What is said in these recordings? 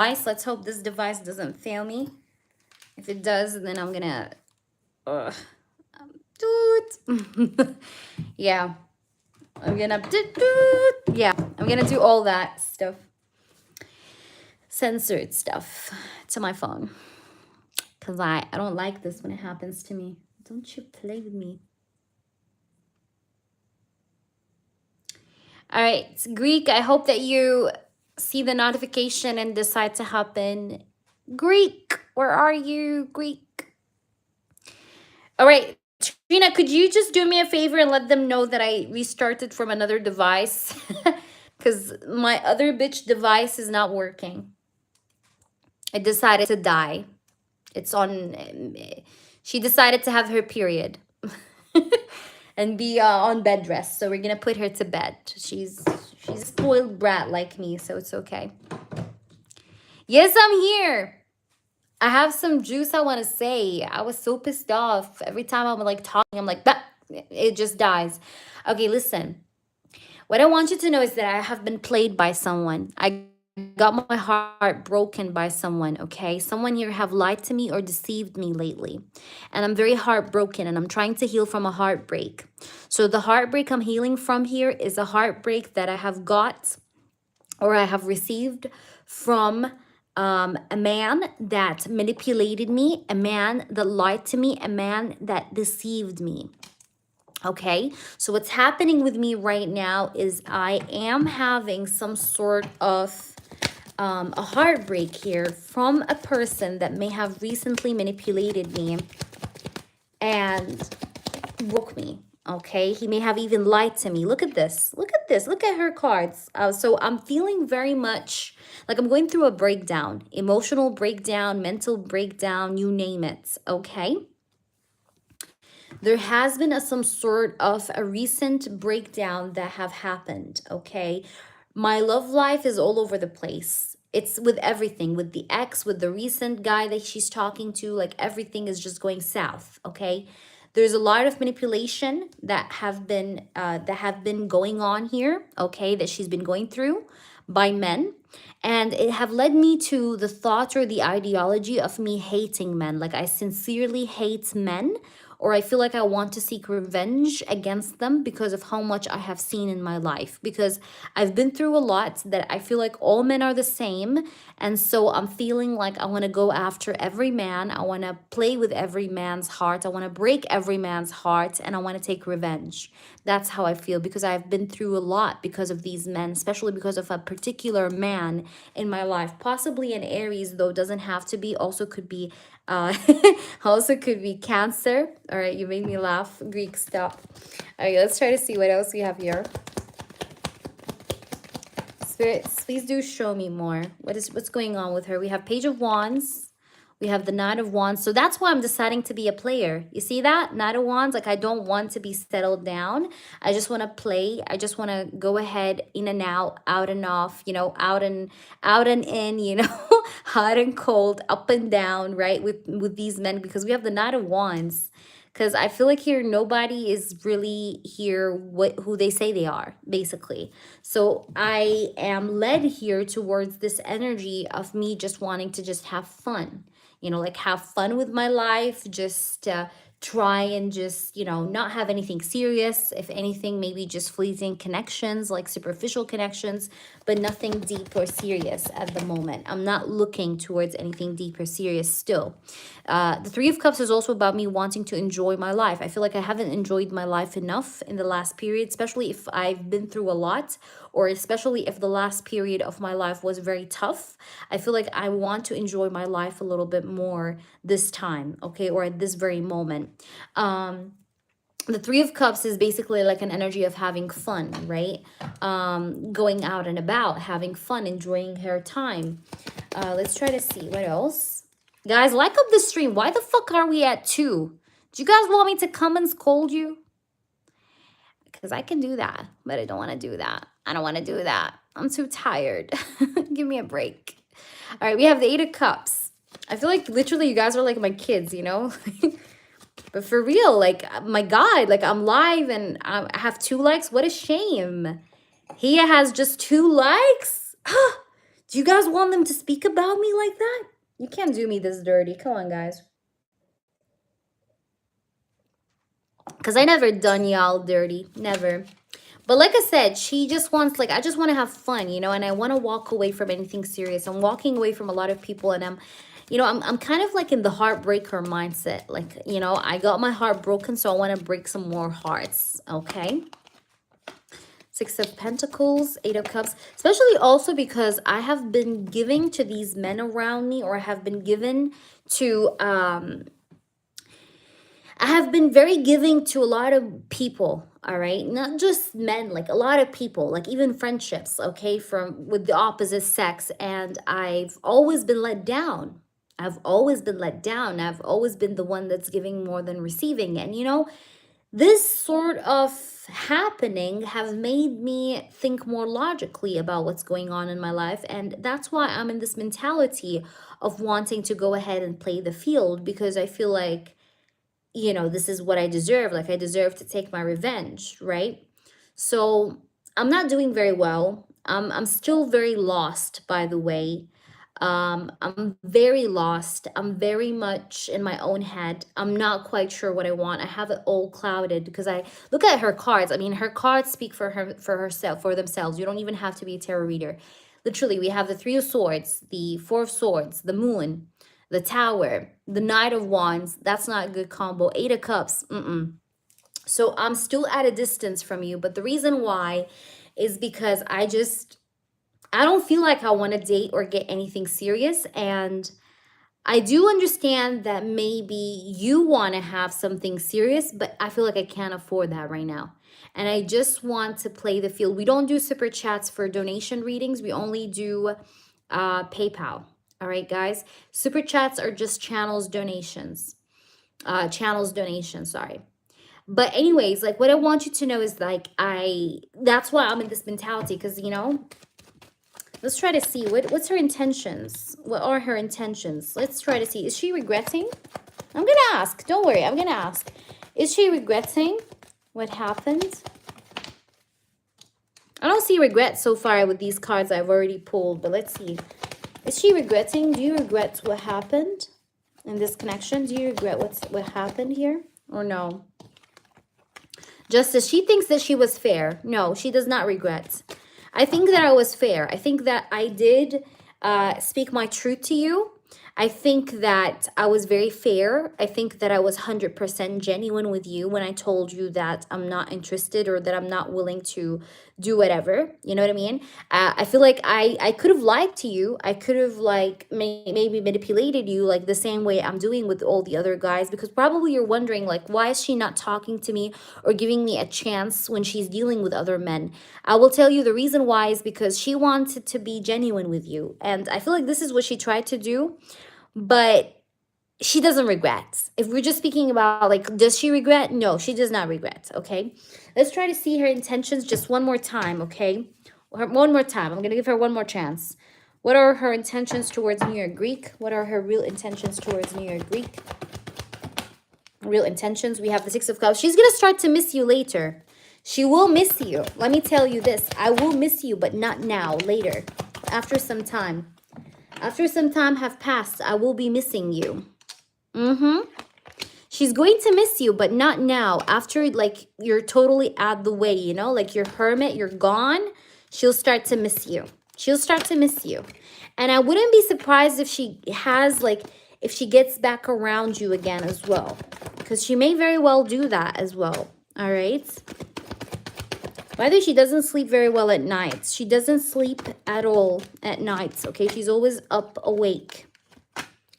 Let's hope this device doesn't fail me. If it does, then I'm gonna do it. Yeah, I'm gonna do all that stuff, censored stuff to my phone, because I don't like this when it happens to me. Don't you play with me. All right, Greek, I hope that you see the notification and decide to hop in. Greek, where are you, Greek? All right, Trina, could you just do me a favor and let them know that I restarted from another device? Because my other bitch device is not working. It decided to die. It's on... She decided to have her period. And be on bed rest. So we're gonna put her to bed. She's a spoiled brat like me, so it's okay. Yes, I'm here. I have some juice I want to say. I was so pissed off. Every time I'm like talking, I'm like, that it just dies. Okay, listen. What I want you to know is that I have been played by someone. I got my heart broken by someone, okay? Someone here have lied to me or deceived me lately. And I'm very heartbroken and I'm trying to heal from a heartbreak. So the heartbreak I'm healing from here is a heartbreak that I have got or I have received from a man that manipulated me, a man that lied to me, a man that deceived me. Okay, so what's happening with me right now is I am having some sort of a heartbreak here from a person that may have recently manipulated me and broke me. Okay, he may have even lied to me. Look at this. Look at this. Look at her cards. So I'm feeling very much like I'm going through a breakdown, emotional breakdown, mental breakdown, you name it. Okay. There has been some sort of a recent breakdown that have happened, okay? My love life is all over the place. It's with everything, with the ex, with the recent guy that she's talking to, like everything is just going south, okay? There's a lot of manipulation that have been going on here, okay, that she's been going through by men. And it have led me to the thought or the ideology of me hating men. Like I sincerely hate men, or I feel like I want to seek revenge against them because of how much I have seen in my life. Because I've been through a lot that I feel like all men are the same. And so I'm feeling like I want to go after every man. I want to play with every man's heart. I want to break every man's heart and I want to take revenge. That's how I feel because I've been through a lot because of these men, especially because of a particular man in my life. Possibly an Aries, though, doesn't have to be, also could be also could be Cancer. All right, you made me laugh. Greek, stop. All right, let's try to see what else we have here. Spirits, please do show me more. What's going on with her? We have Page of Wands. We have the Knight of Wands. So that's why I'm deciding to be a player. You see that? Knight of Wands. Like I don't want to be settled down. I just want to play. I just want to go ahead, in and out and off, you know, out and in, you know, hot and cold, up and down, right? With these men, because we have the Knight of Wands. Because I feel like here nobody is really here who they say they are, basically. So I am led here towards this energy of me just wanting to just have fun. You know, like have fun with my life, just try and just, you know, not have anything serious. If anything, maybe just fleeting connections, like superficial connections, but nothing deep or serious at the moment. I'm not looking towards anything deep or serious still. The Three of Cups is also about me wanting to enjoy my life. I feel like I haven't enjoyed my life enough in the last period, especially if I've been through a lot, or especially if the last period of my life was very tough. I feel like I want to enjoy my life a little bit more this time, okay, or at this very moment. The Three of Cups is basically like an energy of having fun, right? Going out and about, having fun, enjoying her time. Let's try to see what else. Guys, like up the stream. Why the fuck are we at 2? Do you guys want me to come and scold you? Because I can do that, but I don't want to do that. I don't want to do that. I'm too tired. Give me a break. All right, we have the Eight of Cups. I feel like literally you guys are like my kids, you know? But for real, like, my God, like, I'm live and I have 2 likes. What a shame. He has just 2 likes. Do you guys want them to speak about me like that? You can't do me this dirty. Come on, guys. Because I never done y'all dirty. Never. But like I said, she just wants, like, I just want to have fun, you know, and I want to walk away from anything serious. I'm walking away from a lot of people, and I'm kind of like in the heartbreaker mindset. Like, you know, I got my heart broken, so I want to break some more hearts, okay? Six of Pentacles, Eight of Cups, especially also because I have been giving to these men around me, or I have been given to, I have been very giving to a lot of people, all right? Not just men, like a lot of people, like even friendships, okay, from with the opposite sex, and I've always been let down. I've always been let down. I've always been the one that's giving more than receiving. And you know, this sort of happening have made me think more logically about what's going on in my life, and that's why I'm in this mentality of wanting to go ahead and play the field, because I feel like, you know, this is what I deserve. Like, I deserve to take my revenge, right? So I'm not doing very well. I'm still very lost, by the way. I'm very lost. I'm very much in my own head. I'm not quite sure what I want. I have it all clouded because I look at her cards. I mean, her cards speak for her, for herself, for themselves. You don't even have to be a tarot reader. Literally, we have the Three of Swords, the Four of Swords, the Moon, the Tower, the Knight of Wands. That's not a good combo. Eight of Cups. So I'm still at a distance from you. But the reason why is because I don't feel like I want to date or get anything serious. And I do understand that maybe you want to have something serious, but I feel like I can't afford that right now. And I just want to play the field. We don't do super chats for donation readings. We only do PayPal. All right, guys. Super chats are just channels donations. Sorry. But anyways, like, what I want you to know is, like, that's why I'm in this mentality, because, you know, let's try to see what's her intentions. What are her intentions? Let's try to see. Is she regretting? I'm gonna ask. Don't worry, I'm gonna ask. Is she regretting what happened? I don't see regret so far with these cards I've already pulled, but let's see. Is she regretting? Do you regret what happened in this connection? Do you regret what happened here, or no? Justice, she thinks that she was fair. No, she does not regret. I think that I was fair. I think that I did speak my truth to you. I think that I was very fair. I think that I was 100% genuine with you when I told you that I'm not interested, or that I'm not willing to do whatever. You know what I mean? I feel like I could have lied to you. I could have, like, maybe manipulated you, like the same way I'm doing with all the other guys, because probably you're wondering, like, why is she not talking to me or giving me a chance when she's dealing with other men? I will tell you the reason why is because she wanted to be genuine with you. And I feel like this is what she tried to do, but she doesn't regret. If we're just speaking about, like, does she regret? No, she does not regret, okay? Let's try to see her intentions just one more time, okay? One more time. I'm going to give her one more chance. What are her intentions towards New York Greek? What are her real intentions towards New York Greek? Real intentions. We have the Six of Cups. She's going to start to miss you later. She will miss you. Let me tell you this. I will miss you, but not now. Later. After some time. After some time have passed, I will be missing you. She's going to miss you, but not now. After, like, you're totally out of the way, you know? Like, you're hermit, you're gone. She'll start to miss you. She'll start to miss you. And I wouldn't be surprised if she has, like, if she gets back around you again as well. Because she may very well do that as well. All right? By the way, she doesn't sleep very well at nights. She doesn't sleep at all at nights, okay? She's always up awake.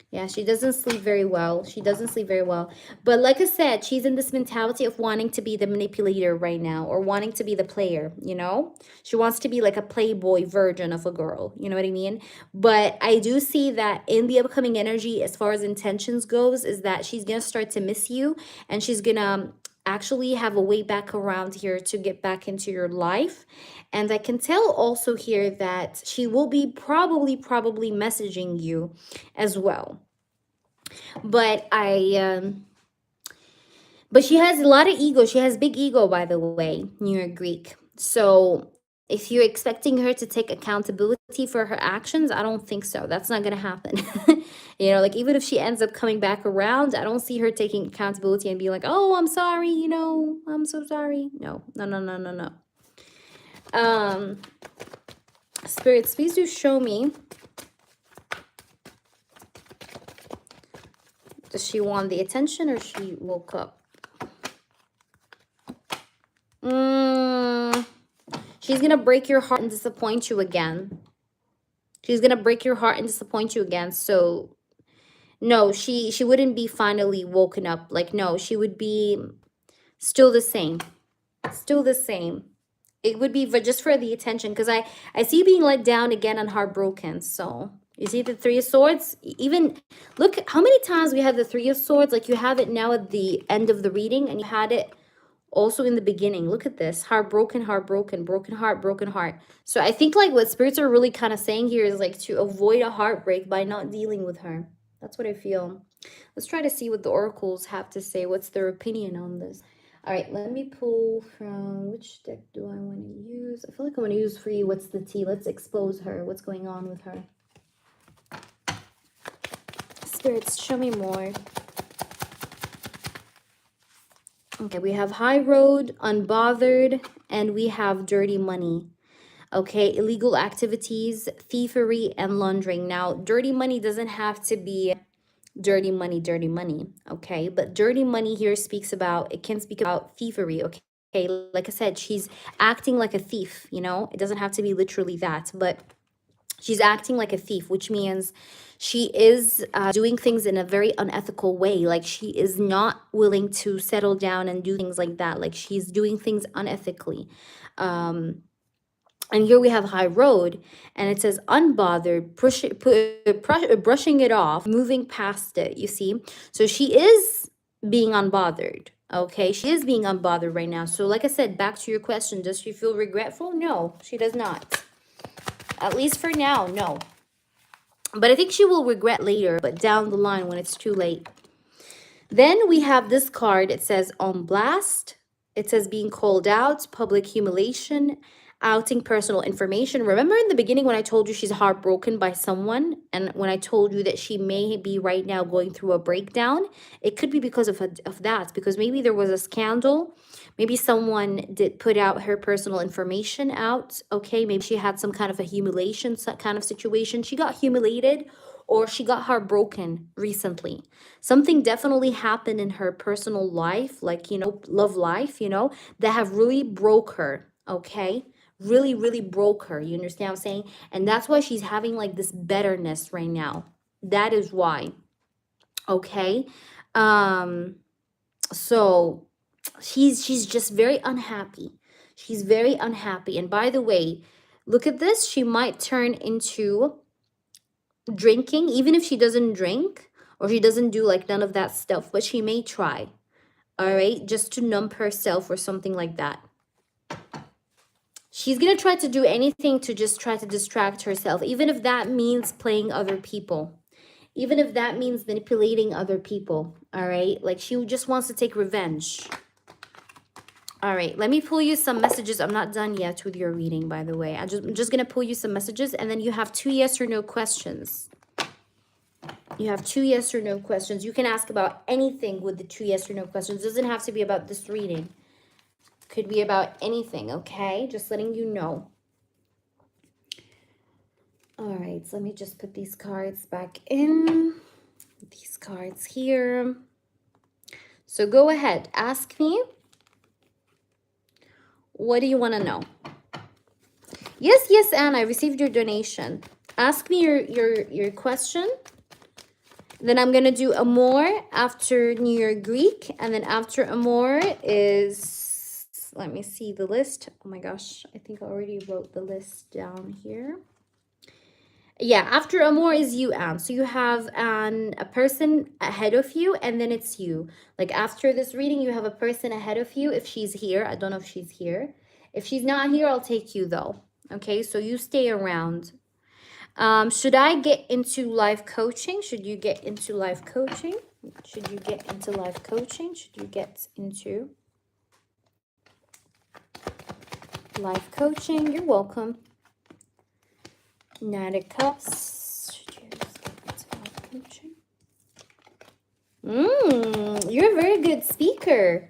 Yeah, she doesn't sleep very well. She doesn't sleep very well. But like I said, she's in this mentality of wanting to be the manipulator right now, or wanting to be the player, you know? She wants to be like a playboy version of a girl, you know what I mean? But I do see that in the upcoming energy, as far as intentions goes, is that she's going to start to miss you, and she's going to actually have a way back around here to get back into your life. And I can tell also here that she will be probably messaging you as well. But but she has a lot of ego. She has big ego, by the way, New York Greek. So If you're expecting her to take accountability for her actions, I don't think so. That's not going to happen. You know, like even if she ends up coming back around, I don't see her taking accountability and being like, oh, I'm sorry, you know, I'm so sorry. No, no, no, no, no, no. Spirits, please do show me. Does she want the attention or she woke up? She's going to break your heart and disappoint you again. She's going to break your heart and disappoint you again. So, no, she wouldn't be finally woken up. Like, no, she would be still the same. Still the same. It would be just for the attention. Because I see you being let down again and heartbroken. So, you see the Three of Swords? Even, look how many times we have the Three of Swords. Like, you have it now at the end of the reading. And you had it also in the beginning. Look at this. Heartbroken, heartbroken, broken heart, broken heart. So I think like what spirits are really kind of saying here is like to avoid a heartbreak by not dealing with her. That's what I feel. Let's try to see what the oracles have to say. What's their opinion on this? All right, let me pull from which deck do I want to use? I feel like I want to use for you. What's the tea? Let's expose her. What's going on with her? Spirits, show me more. Okay, we have high road, unbothered, and we have dirty money. Okay, illegal activities, thievery, and laundering. Now, dirty money doesn't have to be dirty money, okay? But dirty money here speaks about, it can speak about thievery, okay? Like I said, she's acting like a thief, you know? It doesn't have to be literally that, but she's acting like a thief, which means she is doing things in a very unethical way. Like she is not willing to settle down and do things like that. Like she's doing things unethically. And here we have high road, and it says unbothered, brushing it off, moving past it, you see? So she is being unbothered, okay? She is being unbothered right now. So like I said, back to your question, does she feel regretful? No, she does not. At least for now, no. But I think she will regret later, but down the line when it's too late. Then we have this card. It says on blast. It says being called out, public humiliation, outing personal information. Remember in the beginning when I told you she's heartbroken by someone, and when I told you that she may be right now going through a breakdown, it could be because of that, because maybe there was a scandal. Maybe someone did put out her personal information out. Okay, maybe she had some kind of a humiliation kind of situation. She got humiliated, or she got heartbroken recently. Something definitely happened in her personal life, like, you know, love life, you know, that have really broke her, okay? Really, really broke her. You understand what I'm saying? And that's why she's having like this bitterness right now. That is why. Okay? So she's just very unhappy. She's very unhappy. And by the way, look at this. She might turn into drinking, even if she doesn't drink or she doesn't do like none of that stuff, but she may try. All right? Just to numb herself or something like that. She's going to try to do anything to just try to distract herself, even if that means playing other people, even if that means manipulating other people, all right? Like she just wants to take revenge. All right, let me pull you some messages. I'm not done yet with your reading, by the way. I'm just going to pull you some messages, and then you have 2 yes or no questions. You have 2 yes or no questions. You can ask about anything with the 2 yes or no questions. It doesn't have to be about this reading. Could be about anything, okay? Just letting you know. All right, so let me just put these cards back in. These cards here. So go ahead, ask me. What do you want to know? Yes, yes, Anne, I received your donation. Ask me your question. Then I'm going to do Amor after New Year Greek. And then after Amor is, let me see the list. Oh my gosh, I think I already wrote the list down here. Yeah, after Amor is you, Anne. So you have a person ahead of you, and then it's you. Like after this reading, you have a person ahead of you if she's here. I don't know if she's here. If she's not here, I'll take you though. Okay, so you stay around. Should I get into life coaching? Should you get into life coaching? Should you get into life coaching? Should you get into Life coaching. You're welcome. Knight of Cups. Life coaching. You're a very good speaker.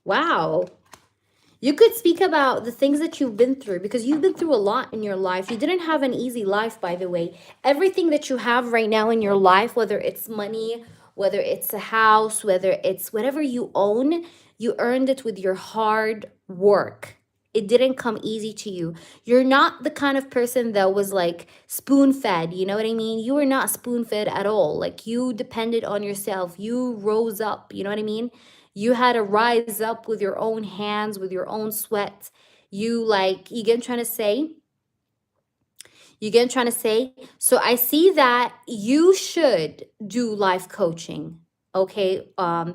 Wow. You could speak about the things that you've been through, because you've been through a lot in your life. You didn't have an easy life, by the way. Everything that you have right now in your life, whether it's money, whether it's a house, whether it's whatever you own, you earned it with your hard work. It didn't come easy to you. You're not the kind of person that was like spoon fed. You know what I mean? You were not spoon fed at all. Like, you depended on yourself. You rose up. You know what I mean? You had to rise up with your own hands, with your own sweat. You get what I'm trying to say? You get what I'm trying to say? So I see that you should do life coaching, okay?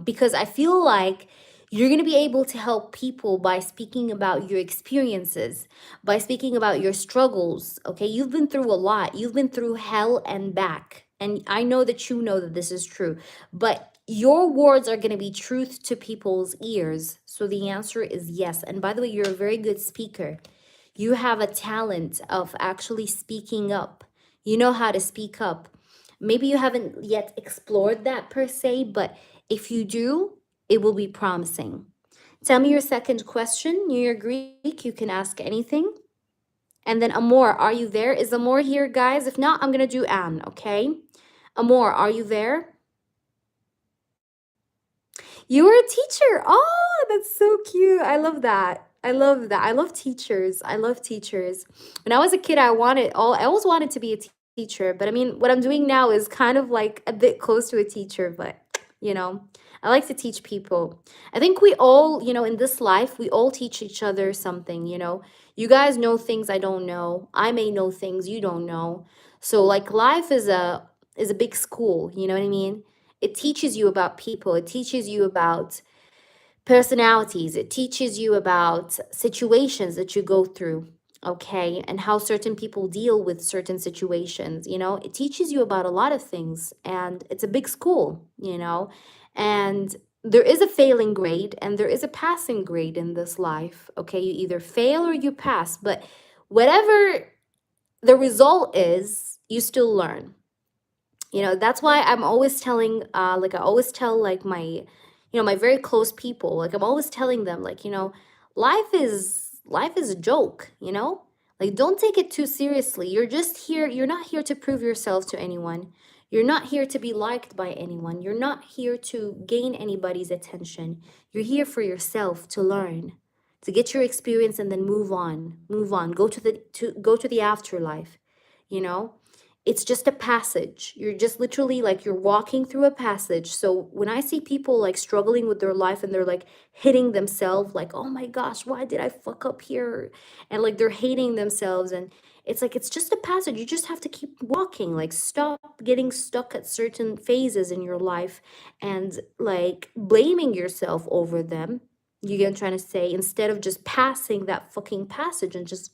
Because I feel like you're going to be able to help people by speaking about your experiences, by speaking about your struggles, okay? You've been through a lot. You've been through hell and back. And I know that you know that this is true. But your words are going to be truth to people's ears. So the answer is yes. And by the way, you're a very good speaker. You have a talent of actually speaking up. You know how to speak up. Maybe you haven't yet explored that per se, but if you do, it will be promising. Tell me your second question. You're Greek, you can ask anything. And then Amor, are you there? Is Amor here, guys? If not, I'm going to do Anne, okay? Amor, are you there? You were a teacher. Oh, that's so cute. I love that. I love that. I love teachers. I love teachers. When I was a kid, I always wanted to be a teacher, but I mean, what I'm doing now is kind of like a bit close to a teacher, but you know, I like to teach people. I think we all, in this life, we all teach each other something, You guys know things I don't know. I may know things you don't know. So like life is a big school, you know what I mean? It teaches you about people. It teaches you about personalities. It teaches you about situations that you go through, okay? And how certain people deal with certain situations, It teaches you about a lot of things. And it's a big school, And there is a failing grade and there is a passing grade in this life, okay? You either fail or you pass. But whatever the result is, you still learn. That's why I'm always telling like I always tell like my very close people, like I'm always telling them, like, life is a joke, like don't take it too seriously. You're not here to prove yourself to anyone. You're not here to be liked by anyone. You're not here to gain anybody's attention. You're here for yourself, to learn, to get your experience, and then move on, go to the afterlife, you know it's just a passage. You're just literally like you're walking through a passage. So when I see people like struggling with their life and they're like hitting themselves, like, oh my gosh, why did I fuck up here? And like they're hating themselves. And it's like, it's just a passage. You just have to keep walking, like stop getting stuck at certain phases in your life and like blaming yourself over them. You get what I'm trying to say? Instead of just passing that fucking passage and just,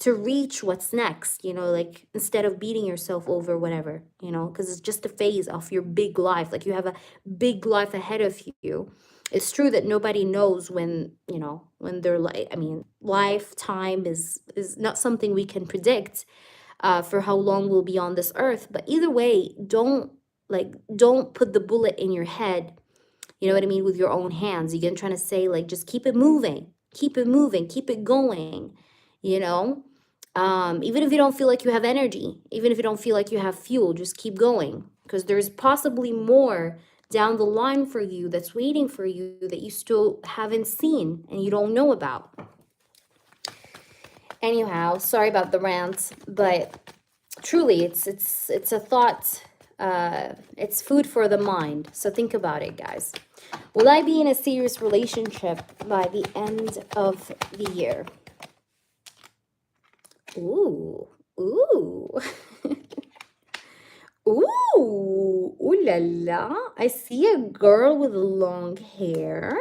to reach what's next, like instead of beating yourself over whatever, because it's just a phase of your big life. Like you have a big life ahead of you. It's true that nobody knows when they're like, I mean, lifetime is not something we can predict for how long we'll be on this earth. But either way, don't put the bullet in your head, you know what I mean, with your own hands. You're trying to say, like, just keep it moving, keep it moving, keep it going, you know even if you don't feel like you have energy, even if you don't feel like you have fuel, just keep going, because there's possibly more down the line for you that's waiting for you that you still haven't seen and you don't know about. Anyhow, sorry about the rant, but truly it's a thought. It's food for the mind, so think about it, guys. Will I be in a serious relationship by the end of the year? Ooh, ooh. Ooh, ooh la la. I see a girl with long hair,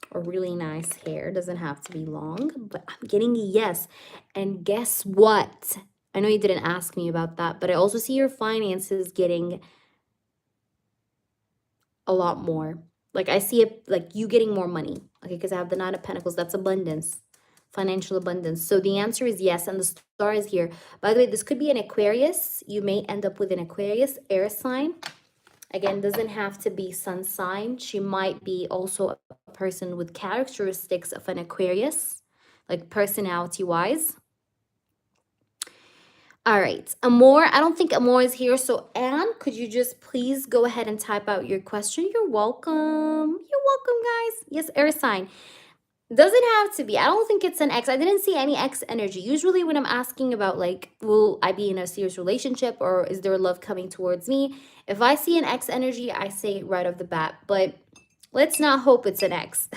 or really nice hair. Doesn't have to be long, but I'm getting a yes. And guess what? I know you didn't ask me about that, but I also see your finances getting a lot more. Like I see it, like you getting more money. Okay, because I have the Nine of Pentacles. That's abundance. financial abundance. So the answer is yes, and the star is here. By the way, this could be an Aquarius. You may end up with an Aquarius air sign. Again, doesn't have to be sun sign. She might be also a person with characteristics of an Aquarius, like personality-wise. All right, Amor, I don't think Amor is here. So Anne, could you just please go ahead and type out your question? You're welcome. You're welcome, guys. Yes, air sign. Doesn't have to be. I don't think it's an X. I didn't see any X energy. Usually when I'm asking about like, will I be in a serious relationship or is there love coming towards me? If I see an X energy, I say it right off the bat. But let's not hope it's an X.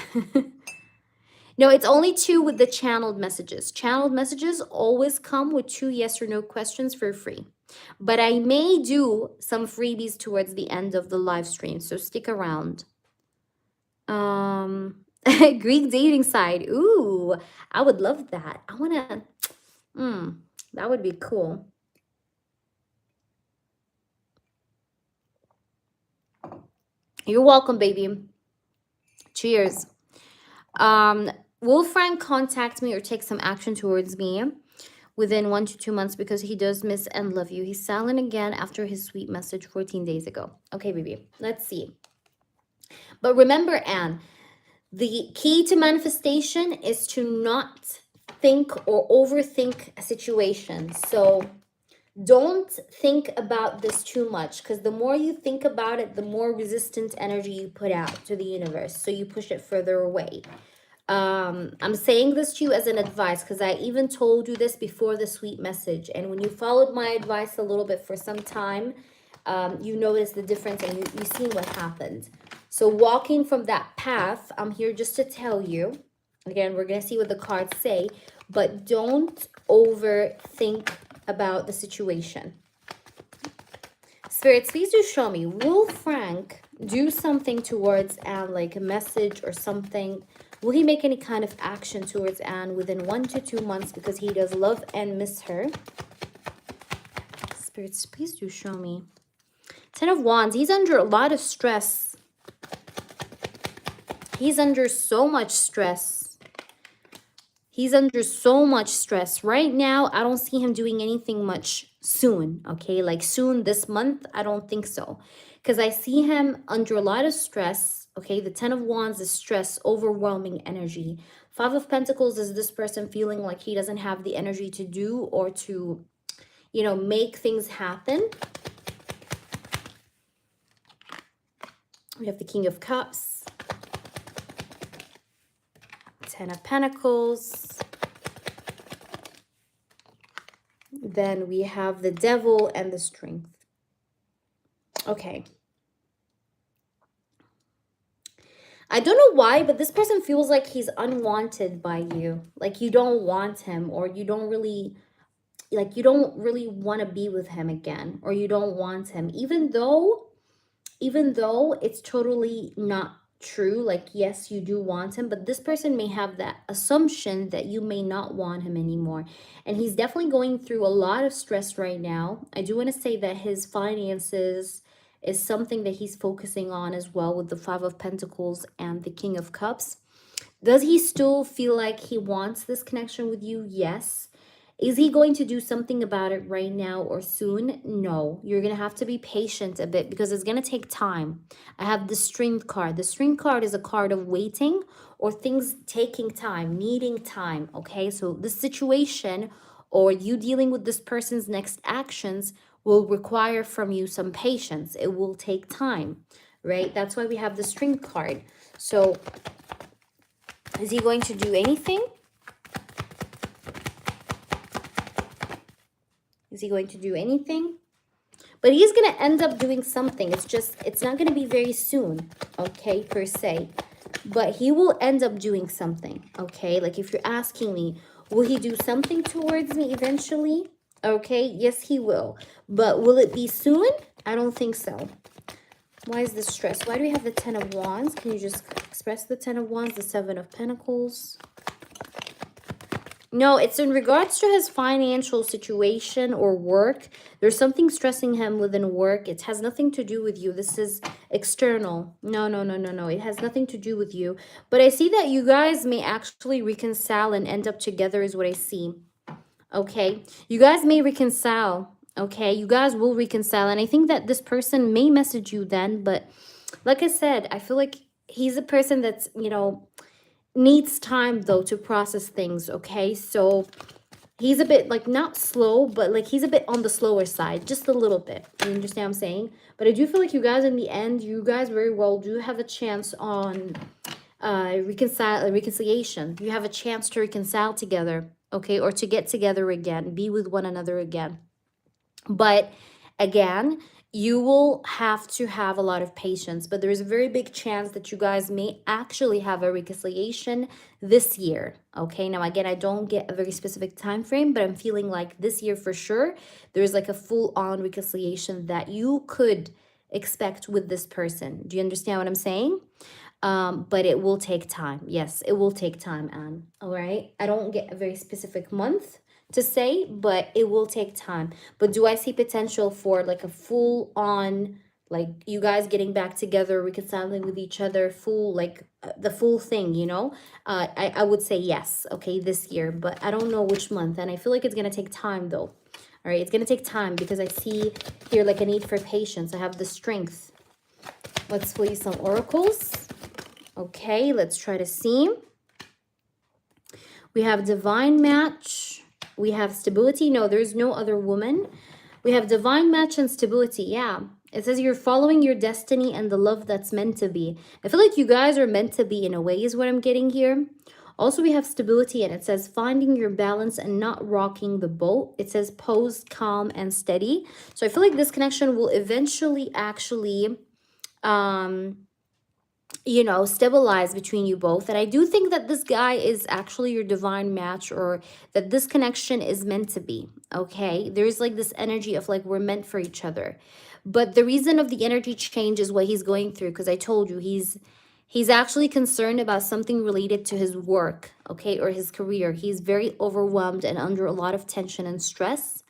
No, it's only 2 with the channeled messages. Channeled messages always come with 2 yes or no questions for free. But I may do some freebies towards the end of the live stream, so stick around. Greek dating site. Ooh, I would love that. I want to, that would be cool. You're welcome, baby. Cheers. Will Frank contact me or take some action towards me within 1 to 2 months because he does miss and love you? He's silent again after his sweet message 14 days ago. Okay, baby. Let's see. But remember, Anne, the key to manifestation is to not think or overthink a situation. So don't think about this too much, because the more you think about it, the more resistant energy you put out to the universe. So you push it further away. I'm saying this to you as an advice because I even told you this before the sweet message. And when you followed my advice a little bit for some time, you noticed the difference and you've seen what happened. So walking from that path, I'm here just to tell you, again, we're going to see what the cards say, but don't overthink about the situation. Spirits, please do show me, will Frank do something towards Anne, like a message or something? Will he make any kind of action towards Anne within 1 to 2 months because he does love and miss her? Spirits, please do show me. 10 of Wands, he's under a lot of stress. He's under so much stress. He's under so much stress. Right now, I don't see him doing anything much soon, okay? Like soon, this month, I don't think so. Because I see him under a lot of stress, okay? The 10 of Wands is stress, overwhelming energy. 5 of Pentacles is this person feeling like he doesn't have the energy to do or to, you know, make things happen. We have the King of Cups. 10 of Pentacles. Then we have the Devil and the Strength. Okay. I don't know why, but this person feels like he's unwanted by you. Like you don't want him, or you don't really, like you don't really want to be with him again, or you don't want him, even though it's totally not true. Like, yes, you do want him, but this person may have that assumption that you may not want him anymore. And he's definitely going through a lot of stress right now. I do want to say that his finances is something that he's focusing on as well, with the 5 of Pentacles and the King of Cups. Does he still feel like he wants this connection with you? Yes. Is he going to do something about it right now or soon? No. You're going to have to be patient a bit because it's going to take time. I have the Strength card. The Strength card is a card of waiting or things taking time, needing time, okay? So the situation or you dealing with this person's next actions will require from you some patience. It will take time, right? That's why we have the Strength card. So is he going to do anything? Is he going to do anything? But he's going to end up doing something. It's just, it's not going to be very soon, okay, per se. But he will end up doing something, okay? Like if you're asking me, will he do something towards me eventually? Okay, yes, he will. But will it be soon? I don't think so. Why is this stress? Why do we have the 10 of Wands? Can you just express the 10 of Wands, the 7 of Pentacles? No, it's in regards to his financial situation or work. There's something stressing him within work. It has nothing to do with you. This is external. No, no, no, no, no. It has nothing to do with you. But I see that you guys may actually reconcile and end up together is what I see. Okay. You guys may reconcile. Okay. You guys will reconcile. And I think that this person may message you then. But like I said, I feel like he's a person that's, you know, needs time though to process things. Okay. So he's a bit like not slow, but like he's a bit on the slower side, just a little bit. You understand what I'm saying? But I do feel like you guys in the end, you guys very well do have a chance on reconciliation. You have a chance to reconcile together, okay, or to get together again, be with one another again. But again, you will have to have a lot of patience, but there is a very big chance that you guys may actually have a reconciliation this year. Okay, now again, I don't get a very specific time frame, but I'm feeling like this year for sure there's like a full-on reconciliation that you could expect with this person. Do you understand what I'm saying? But it will take time. Yes, it will take time, Anne. All right, I don't get a very specific month to say, but it will take time. But do I see potential for like a full on, like you guys getting back together, reconciling with each other, full like the full thing, you know? I would say yes, okay, this year, but I don't know which month, and I feel like it's gonna take time though. All right, it's gonna take time because I see here like a need for patience. I have the strength. Let's pull you some oracles. Okay, let's try to see. We have divine match. We have stability. No, there's no other woman. We have divine match and stability. Yeah. It says you're following your destiny and the love that's meant to be. I feel like you guys are meant to be in a way is what I'm getting here. Also, we have stability and it says finding your balance and not rocking the boat. It says posed, calm, and steady. So I feel like this connection will eventually actually you know, stabilize between you both. And I do think that this guy is actually your divine match, or that this connection is meant to be. Okay, there's like this energy of like we're meant for each other. But the reason of the energy change is what he's going through, because I told you he's actually concerned about something related to his work, okay, or his career. He's very overwhelmed and under a lot of tension and stress.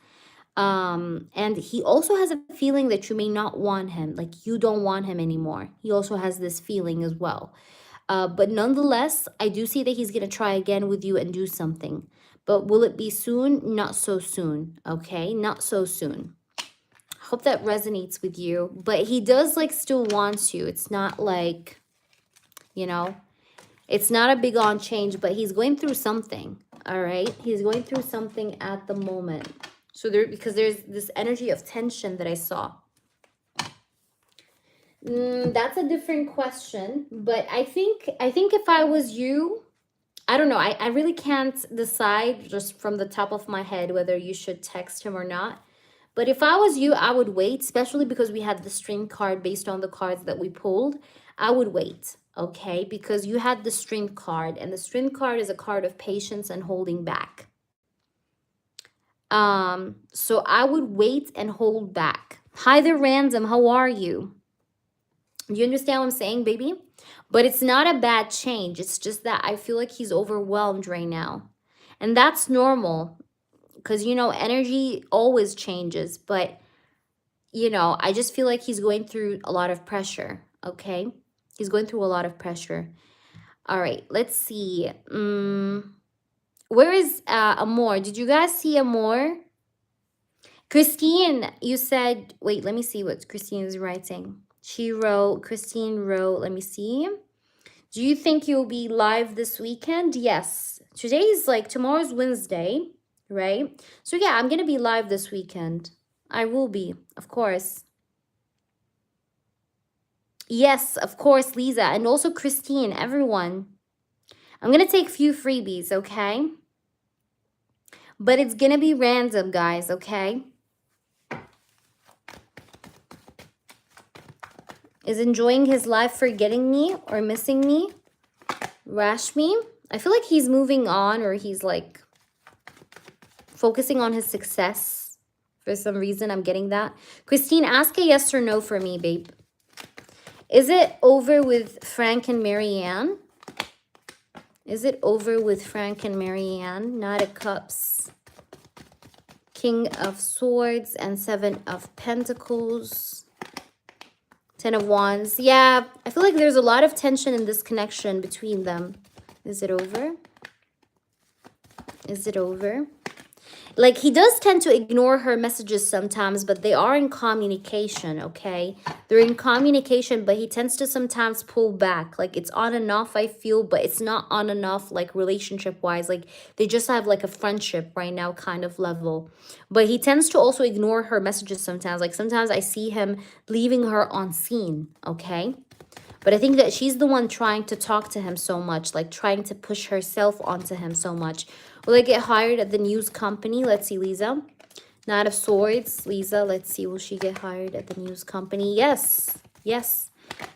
And he also has a feeling that you may not want him, like you don't want him anymore. He also has this feeling as well. But nonetheless, I do see that he's going to try again with you and do something. But will it be soon? Not so soon, okay? Not so soon. Hope that resonates with you. But he does like still wants you. It's not like, you know, it's not a big on change, but he's going through something, all right? He's going through something at the moment. So because there's this energy of tension that I saw. That's a different question, but I think if I was you, I don't know. I really can't decide just from the top of my head whether you should text him or not. But if I was you, I would wait, especially because we had the string card based on the cards that we pulled. I would wait, okay? Because you had the string card, and the string card is a card of patience and holding back. So I would wait and hold back. Hi there, Random. How are you? You understand what I'm saying, baby? But it's not a bad change. It's just that I feel like he's overwhelmed right now. And that's normal because, you know, energy always changes. But, you know, I just feel like he's going through a lot of pressure, okay? He's going through a lot of pressure. All right, let's see. Where is Amor? Did you guys see Amor? Christine, you said, wait, let me see what Christine is writing. She wrote, Christine wrote, let me see. Do you think you'll be live this weekend? Yes. Today's like, tomorrow's Wednesday, right? So yeah, I'm going to be live this weekend. I will be, of course. Yes, of course, Lisa. And also Christine, everyone. I'm going to take a few freebies, okay? But it's going to be random, guys, okay? Is enjoying his life forgetting me or missing me? Rashmi? I feel like he's moving on, or he's like focusing on his success. For some reason, I'm getting that. Christine, ask a yes or no for me, babe. Is it over with Frank and Marianne? Is it over with Frank and Marianne? Knight of Cups, King of Swords, and Seven of Pentacles. Ten of Wands. Yeah, I feel like there's a lot of tension in this connection between them. Is it over? Is it over? Like, he does tend to ignore her messages sometimes, but they are in communication, okay? They're in communication, but he tends to sometimes pull back. Like, it's on and off, I feel, but it's not on and off, like, relationship-wise. Like, they just have, like, a friendship right now kind of level. But he tends to also ignore her messages sometimes. Like, sometimes I see him leaving her on scene, okay? But I think that she's the one trying to talk to him so much, like trying to push herself onto him so much. Will I get hired at the news company? Let's see, Lisa. Knight of Swords. Lisa, let's see. Will she get hired at the news company? Yes. Yes.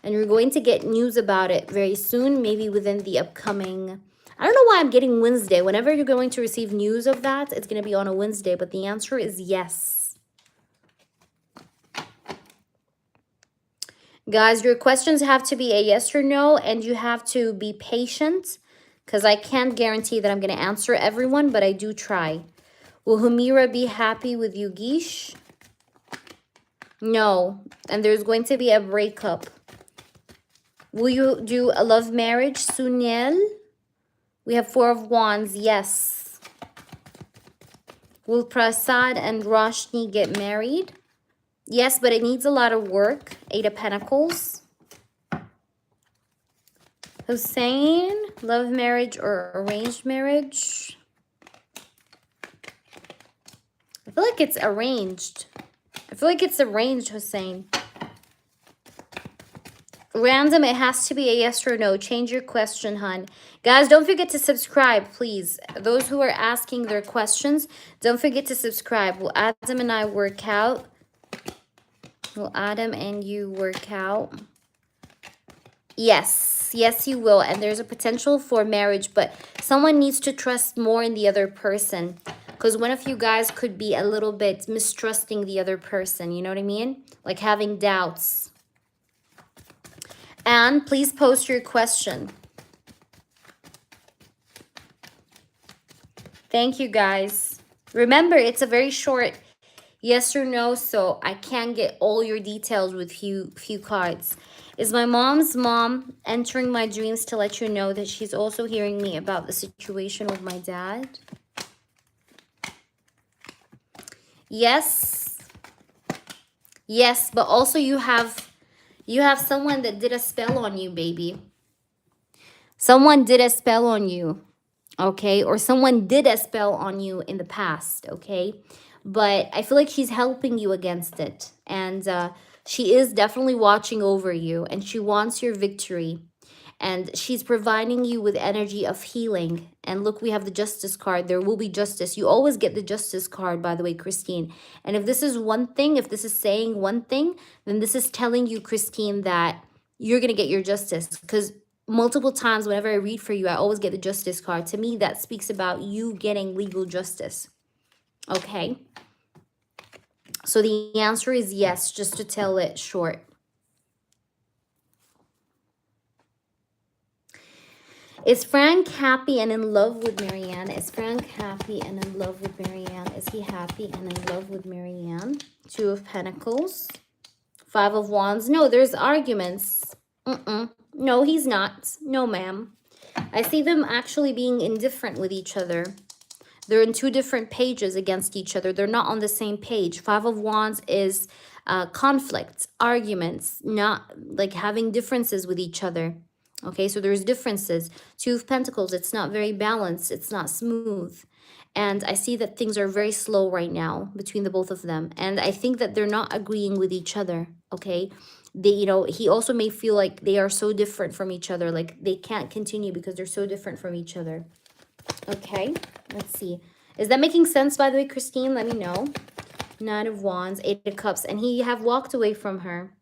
And we're going to get news about it very soon, maybe within the upcoming... I don't know why I'm getting Wednesday. Whenever you're going to receive news of that, it's going to be on a Wednesday. But the answer is yes. Guys, your questions have to be a yes or no, and you have to be patient because I can't guarantee that I'm going to answer everyone, but I do try. Will Humira be happy with Yugish? No, and there's going to be a breakup. Will you do a love marriage, Suniel? We have Four of Wands, yes. Will Prasad and Roshni get married? Yes, but it needs a lot of work. Eight of Pentacles. Hussein, love marriage or arranged marriage? I feel like it's arranged. I feel like it's arranged, Hussein. Random, it has to be a yes or no. Change your question, hun. Guys, don't forget to subscribe, please. Those who are asking their questions, don't forget to subscribe. Will Adam and I work out? Will Adam and you work out? Yes. Yes, you will. And there's a potential for marriage, but someone needs to trust more in the other person. Because one of you guys could be a little bit mistrusting the other person. You know what I mean? Like having doubts. And please post your question. Thank you, guys. Remember, it's a very short yes or no, so I can't get all your details with few cards. Is my mom's mom entering my dreams to let you know that she's also hearing me about the situation with my dad? Yes. Yes, but also you have someone that did a spell on you, baby. Someone did a spell on you, okay? Or someone did a spell on you in the past, okay? But I feel like she's helping you against it. And she is definitely watching over you. And she wants your victory. And she's providing you with energy of healing. And look, we have the Justice card. There will be justice. You always get the Justice card, by the way, Christine. And if this is one thing, if this is saying one thing, then this is telling you, Christine, that you're going to get your justice. Because multiple times whenever I read for you, I always get the Justice card. To me, that speaks about you getting legal justice. Okay. So the answer is yes, just to tell it short. Is Frank happy and in love with Marianne? Is Frank happy and in love with Marianne? Is he happy and in love with Marianne? Two of Pentacles. Five of Wands. No, there's arguments. No, he's not. No, ma'am. I see them actually being indifferent with each other. They're in two different pages against each other. They're not on the same page. Five of Wands is conflicts, arguments, not like having differences with each other. Okay, so there's differences. Two of Pentacles, it's not very balanced. It's not smooth. And I see that things are very slow right now between the both of them. And I think that they're not agreeing with each other, okay? They, you know, he also may feel like they are so different from each other. Like they can't continue because they're so different from each other. Okay, let's see. Is that making sense, by the way, Christine? Let me know. Nine of Wands, Eight of Cups, and he have walked away from her.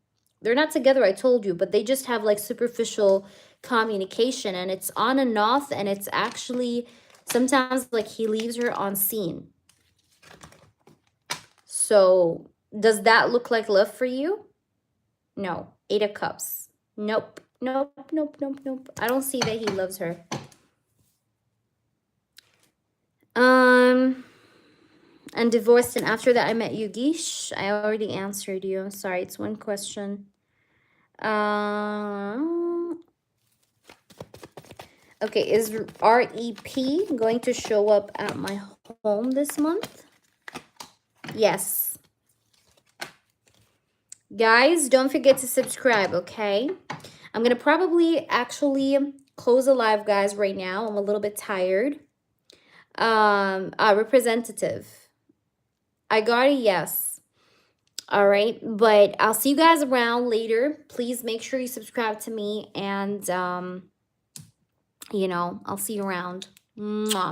They're not together, I told you, but they just have like superficial communication, and it's on and off, and it's actually sometimes like he leaves her on scene. So does that look like love for you? No. Eight of Cups. Nope. Nope, nope, nope, nope. I don't see that he loves her. And divorced, and after that I met Yugish. I already answered you. I'm sorry, it's one question. Okay, is REP going to show up at my home this month? Yes. Guys, don't forget to subscribe, okay? I'm going to probably actually close the live, guys, right now. I'm a little bit tired. Representative. I got a yes. All right, but I'll see you guys around later. Please make sure you subscribe to me, and you know, I'll see you around. Mwah.